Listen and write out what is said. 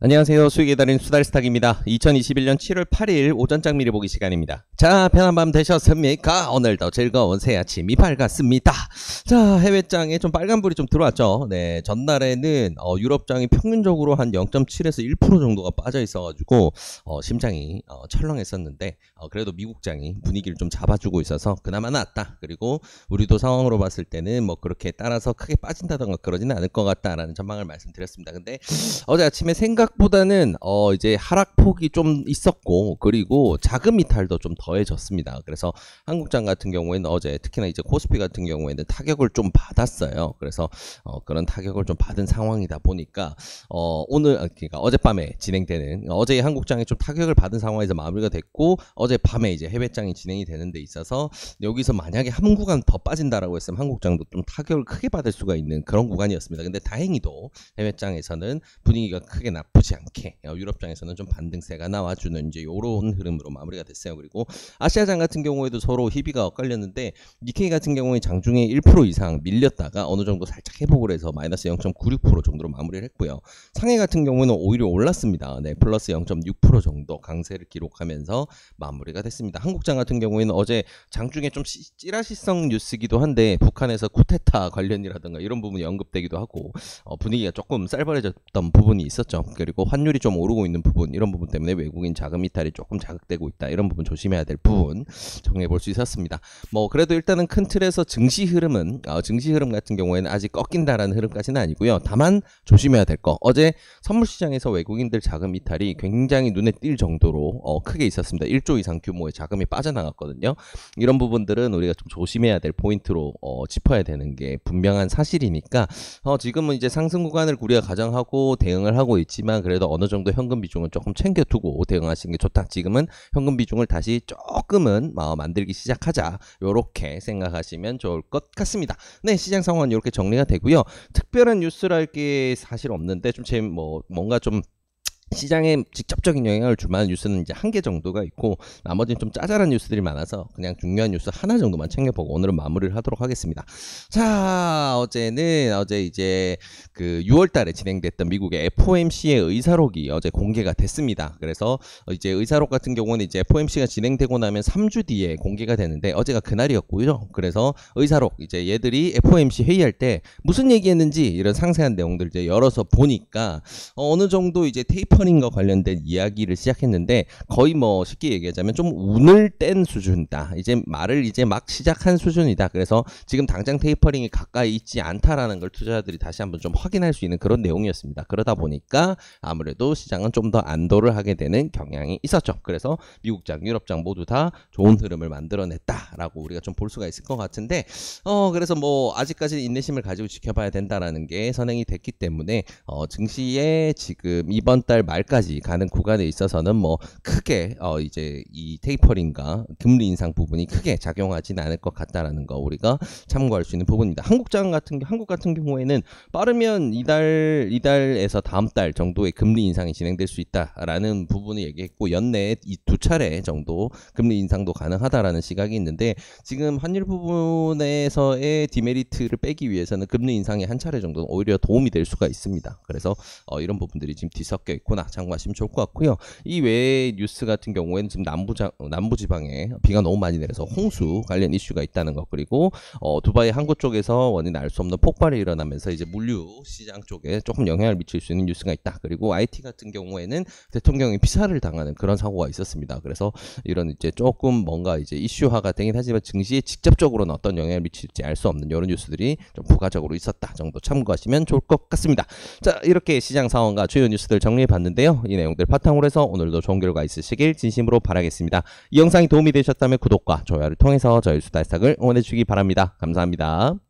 안녕하세요. 수익의 달인 수달스탁입니다. 2021년 7월 8일 오전장 미리 보기 시간입니다. 자, 편한 밤 되셨습니까? 오늘도 즐거운 새 아침이 밝았습니다. 자, 해외장에 좀 빨간불이 좀 들어왔죠. 네, 전날에는 유럽장이 평균적으로 한 0.7에서 1% 정도가 빠져 있어가지고 심장이 철렁했었는데 그래도 미국장이 분위기를 좀 잡아주고 있어서 그나마 낫다. 그리고 우리도 상황으로 봤을 때는 뭐 그렇게 따라서 크게 빠진다던가 그러지는 않을 것 같다라는 전망을 말씀드렸습니다. 근데 어제 아침에 생각보다는 이제 하락폭이 좀 있었고, 그리고 자금 이탈도 좀 더해졌습니다. 그래서 한국장 같은 경우에는 어제 특히나 이제 코스피 같은 경우에는 타격을 좀 받았어요. 그래서 그런 타격을 좀 받은 상황이다 보니까 오늘 그러니까 어젯밤에 진행되는 어제 한국장이 좀 타격을 받은 상황에서 마무리가 됐고, 어젯밤에 이제 해외장이 진행이 되는 데 있어서 여기서 만약에 한 구간 더 빠진다라고 했으면 한국장도 좀 타격을 크게 받을 수가 있는 그런 구간이었습니다. 근데 다행히도 해외장에서는 분위기가 크게 나쁘지 않게 유럽장에서는 좀 반등세가 나와주는 이제 요런 흐름으로 마무리가 됐어요. 그리고 아시아장 같은 경우에도 서로 희비가 엇갈렸는데 니케이 같은 경우에 장중에 1% 이상 밀렸다가 어느 정도 살짝 회복을 해서 마이너스 0.96% 정도로 마무리를 했고요. 상해 같은 경우에는 오히려 올랐습니다. 네, 플러스 0.6% 정도 강세를 기록하면서 마무리가 됐습니다. 한국장 같은 경우에는 어제 장중에 좀 찌라시성 뉴스기도 한데 북한에서 쿠데타 관련이라든가 이런 부분이 언급되기도 하고 분위기가 조금 쌀벌해졌던 부분이 있었죠. 그리고 환율이 좀 오르고 있는 부분, 이런 부분 때문에 외국인 자금 이탈이 조금 자극되고 있다. 이런 부분 조심해야 될 부분 정리해볼 수 있었습니다. 뭐 그래도 일단은 큰 틀에서 증시 흐름 같은 경우에는 아직 꺾인다라는 흐름까지는 아니고요. 다만 조심해야 될 거, 어제 선물시장에서 외국인들 자금 이탈이 굉장히 눈에 띌 정도로 크게 있었습니다. 1조 이상 규모의 자금이 빠져나갔거든요. 이런 부분들은 우리가 좀 조심해야 될 포인트로 짚어야 되는 게 분명한 사실이니까 지금은 이제 상승 구간을 우리가 가정하고 대응을 하고 있지만 그래도 어느 정도 현금 비중은 조금 챙겨두고 대응하시는 게 좋다. 지금은 현금 비중을 다시 조금은 만들기 시작하자, 요렇게 생각하시면 좋을 것 같습니다. 네, 시장 상황은 이렇게 정리가 되고요. 특별한 뉴스랄 게 사실 없는데 좀 뭔가 좀 시장에 직접적인 영향을 줄 만한 뉴스는 이제 한 개 정도가 있고, 나머지는 좀 짜잘한 뉴스들이 많아서 그냥 중요한 뉴스 하나 정도만 챙겨보고 오늘은 마무리를 하도록 하겠습니다. 자, 어제 이제 그 6월 달에 진행됐던 미국의 FOMC의 의사록이 어제 공개가 됐습니다. 그래서 이제 의사록 같은 경우는 이제 FOMC가 진행되고 나면 3주 뒤에 공개가 되는데 어제가 그날이었고요. 그래서 의사록, 이제 얘들이 FOMC 회의할 때 무슨 얘기했는지 이런 상세한 내용들 이제 열어서 보니까 어느 정도 이제 테이퍼링과 관련된 이야기를 시작했는데 거의 뭐 쉽게 얘기하자면 좀 운을 뗀 수준이다. 이제 말을 이제 막 시작한 수준이다. 그래서 지금 당장 테이퍼링이 가까이 있지 않다라는 걸 투자자들이 다시 한번 좀 확인할 수 있는 그런 내용이었습니다. 그러다 보니까 아무래도 시장은 좀 더 안도를 하게 되는 경향이 있었죠. 그래서 미국장, 유럽장 모두 다 좋은 흐름을 만들어냈다라고 우리가 좀 볼 수가 있을 것 같은데 그래서 뭐 아직까지 인내심을 가지고 지켜봐야 된다라는 게 선행이 됐기 때문에 증시에 지금 이번 달 말까지 가는 구간에 있어서는 뭐 크게 이제 이 테이퍼링과 금리 인상 부분이 크게 작용하지는 않을 것 같다라는 거 우리가 참고할 수 있는 부분입니다. 한국 같은 경우에는 빠르면 이달에서 다음 달 정도의 금리 인상이 진행될 수 있다라는 부분을 얘기했고, 연내에 이 2차례 정도 금리 인상도 가능하다라는 시각이 있는데, 지금 환율 부분에서의 디메리트를 빼기 위해서는 금리 인상이 한 차례 정도는 오히려 도움이 될 수가 있습니다. 그래서 이런 부분들이 지금 뒤섞여 있구나 참고하시면 좋을 것 같고요. 이 외의 뉴스 같은 경우에는 지금 남부지방에 비가 너무 많이 내려서 홍수 관련 이슈가 있다는 것, 그리고 두바이 항구 쪽에서 원인 알 수 없는 폭발이 일어나면서 이제 물류 시장 쪽에 조금 영향을 미칠 수 있는 뉴스가 있다. 그리고 IT 같은 경우에는 대통령이 피살을 당하는 그런 사고가 있었습니다. 그래서 이런 이제 조금 뭔가 이제 이슈화가 되긴 하지만 증시에 직접적으로는 어떤 영향을 미칠지 알 수 없는 이런 뉴스들이 좀 부가적으로 있었다 정도 참고하시면 좋을 것 같습니다. 자, 이렇게 시장 상황과 주요 뉴스들 정리해 봤는데요. 이 내용들 바탕으로 해서 오늘도 좋은 결과 있으시길 진심으로 바라겠습니다. 이 영상이 도움이 되셨다면 구독과 좋아요를 통해서 저희 수달스탁을 응원해 주시기 바랍니다. 감사합니다.